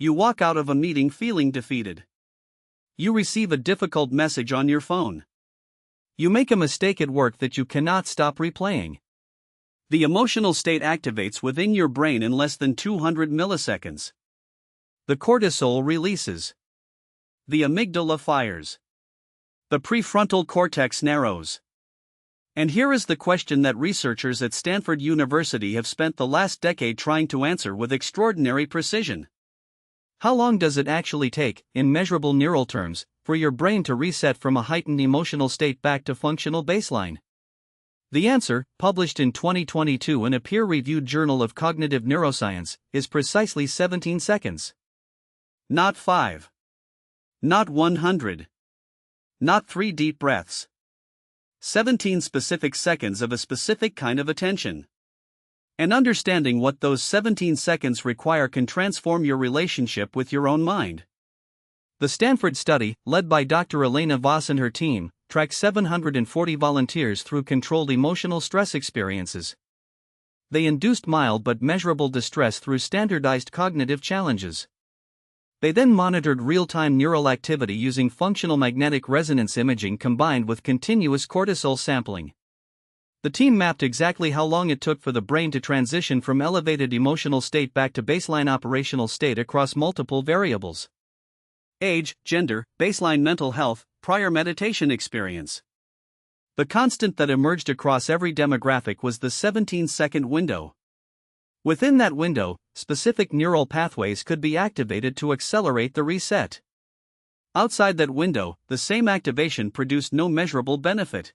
You walk out of a meeting feeling defeated. You receive a difficult message on your phone. You make a mistake at work that you cannot stop replaying. The emotional state activates within your brain in less than 200 milliseconds. The cortisol releases. The amygdala fires. The prefrontal cortex narrows. And here is the question that researchers at Stanford University have spent the last decade trying to answer with extraordinary precision. How long does it actually take, in measurable neural terms, for your brain to reset from a heightened emotional state back to functional baseline? The answer, published in 2022 in a peer-reviewed journal of cognitive neuroscience, is precisely 17 seconds. Not 5. Not 100. Not 3 deep breaths. 17 specific seconds of a specific kind of attention. And understanding what those 17 seconds require can transform your relationship with your own mind. The Stanford study, led by Dr. Elena Voss and her team, tracked 740 volunteers through controlled emotional stress experiences. They induced mild but measurable distress through standardized cognitive challenges. They then monitored real-time neural activity using functional magnetic resonance imaging combined with continuous cortisol sampling. The team mapped exactly how long it took for the brain to transition from elevated emotional state back to baseline operational state across multiple variables: age, gender, baseline mental health, prior meditation experience. The constant that emerged across every demographic was the 17-second window. Within that window, specific neural pathways could be activated to accelerate the reset. Outside that window, the same activation produced no measurable benefit.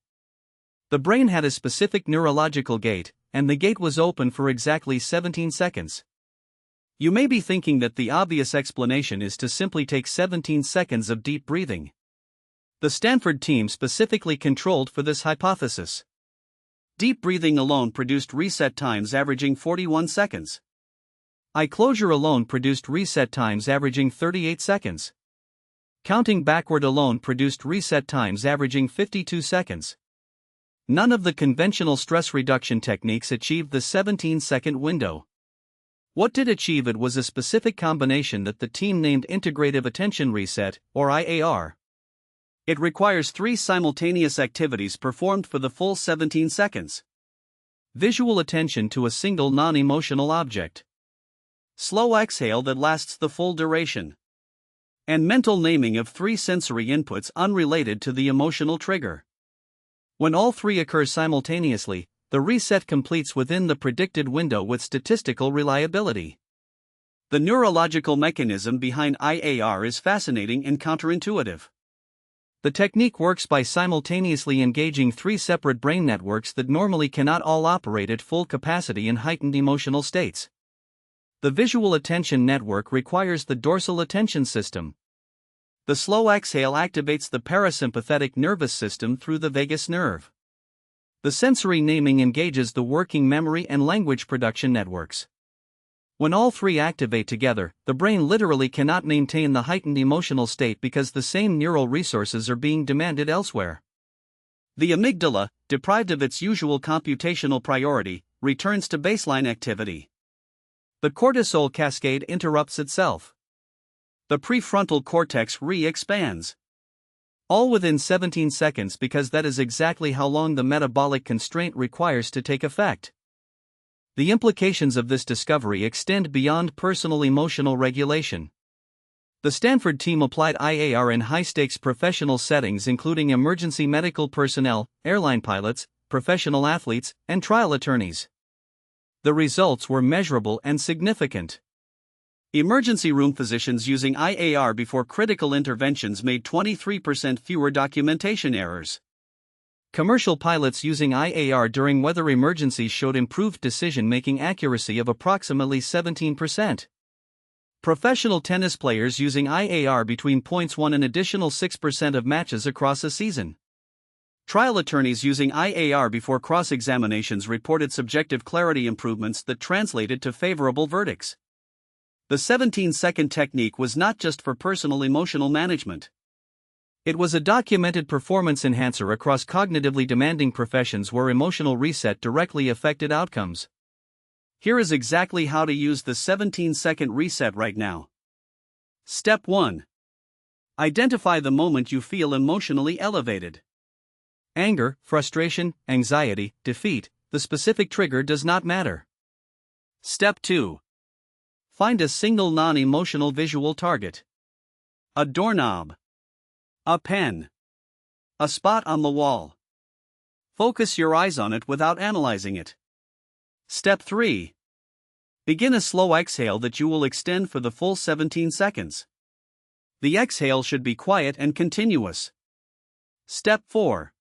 The brain had a specific neurological gate, and the gate was open for exactly 17 seconds. You may be thinking that the obvious explanation is to simply take 17 seconds of deep breathing. The Stanford team specifically controlled for this hypothesis. Deep breathing alone produced reset times averaging 41 seconds. Eye closure alone produced reset times averaging 38 seconds. Counting backward alone produced reset times averaging 52 seconds. None of the conventional stress reduction techniques achieved the 17-second window. What did achieve it was a specific combination that the team named Integrative Attention Reset, or IAR. It requires 3 simultaneous activities performed for the full 17 seconds. Visual attention to a single non-emotional object. Slow exhale that lasts the full duration. And mental naming of 3 sensory inputs unrelated to the emotional trigger. When all 3 occur simultaneously, the reset completes within the predicted window with statistical reliability. The neurological mechanism behind IAR is fascinating and counterintuitive. The technique works by simultaneously engaging 3 separate brain networks that normally cannot all operate at full capacity in heightened emotional states. The visual attention network requires the dorsal attention system. The slow exhale activates the parasympathetic nervous system through the vagus nerve. The sensory naming engages the working memory and language production networks. When all 3 activate together, the brain literally cannot maintain the heightened emotional state because the same neural resources are being demanded elsewhere. The amygdala, deprived of its usual computational priority, returns to baseline activity. The cortisol cascade interrupts itself. The prefrontal cortex re-expands. All within 17 seconds because that is exactly how long the metabolic constraint requires to take effect. The implications of this discovery extend beyond personal emotional regulation. The Stanford team applied IAR in high-stakes professional settings including emergency medical personnel, airline pilots, professional athletes, and trial attorneys. The results were measurable and significant. Emergency room physicians using IAR before critical interventions made 23% fewer documentation errors. Commercial pilots using IAR during weather emergencies showed improved decision-making accuracy of approximately 17%. Professional tennis players using IAR between points won an additional 6% of matches across a season. Trial attorneys using IAR before cross-examinations reported subjective clarity improvements that translated to favorable verdicts. The 17-second technique was not just for personal emotional management. It was a documented performance enhancer across cognitively demanding professions where emotional reset directly affected outcomes. Here is exactly how to use the 17-second reset right now. Step 1. Identify the moment you feel emotionally elevated. Anger, frustration, anxiety, defeat, the specific trigger does not matter. Step 2. Find a single non-emotional visual target. A doorknob. A pen. A spot on the wall. Focus your eyes on it without analyzing it. Step 3. Begin a slow exhale that you will extend for the full 17 seconds. The exhale should be quiet and continuous. Step 4.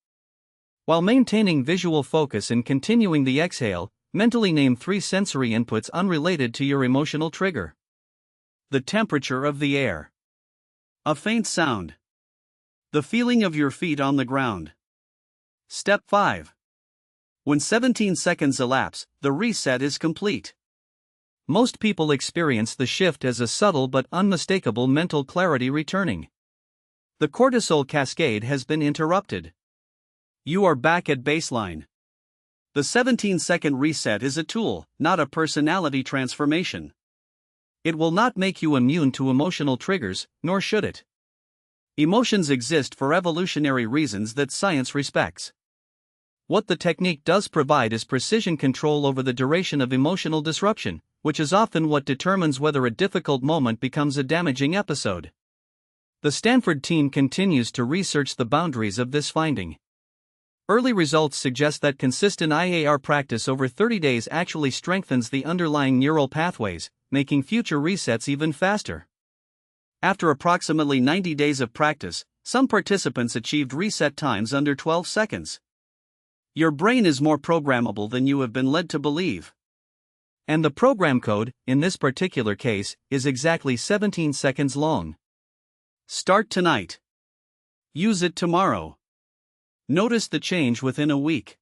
While maintaining visual focus and continuing the exhale, mentally name 3 sensory inputs unrelated to your emotional trigger. The temperature of the air. A faint sound. The feeling of your feet on the ground. Step 5. When 17 seconds elapse, the reset is complete. Most people experience the shift as a subtle but unmistakable mental clarity returning. The cortisol cascade has been interrupted. You are back at baseline. The 17-second reset is a tool, not a personality transformation. It will not make you immune to emotional triggers, nor should it. Emotions exist for evolutionary reasons that science respects. What the technique does provide is precision control over the duration of emotional disruption, which is often what determines whether a difficult moment becomes a damaging episode. The Stanford team continues to research the boundaries of this finding. Early results suggest that consistent IAR practice over 30 days actually strengthens the underlying neural pathways, making future resets even faster. After approximately 90 days of practice, some participants achieved reset times under 12 seconds. Your brain is more programmable than you have been led to believe. And the program code, in this particular case, is exactly 17 seconds long. Start tonight. Use it tomorrow. Notice the change within a week.